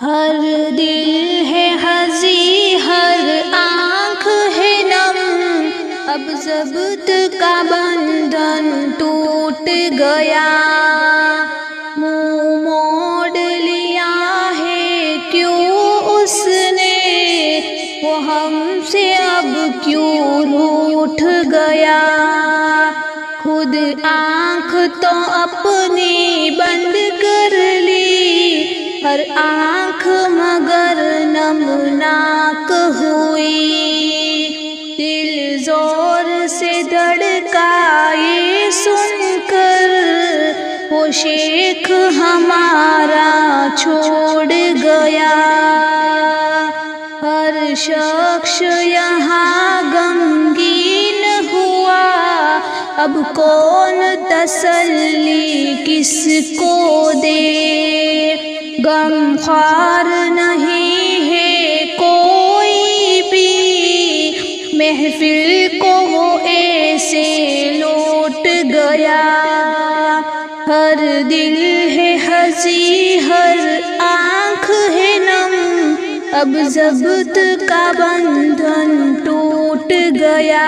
ہر دل ہے ہنسی، ہر آنکھ ہے نم، اب ضبط کا بندھن ٹوٹ گیا۔ منہ موڑ لیا ہے کیوں اس نے، وہ ہم سے اب کیوں روٹھ گیا۔ خود آنکھ تو اپنی بند کر لی، ہر آنکھ مگر نمناک ہوئی۔ دل زور سے دھڑکا یہ سن کر، وہ شیخ ہمارا چھوڑ گیا۔ ہر شخص یہاں غمگین ہوا، اب کون تسلی کس کو دے۔ غم خوار نہیں ہے کوئی بھی، محفل کو وہ ایسے لوٹ گیا۔ ہر دل ہے ہنسی، ہر آنکھ ہے نم، اب ضبط کا بندھن ٹوٹ گیا۔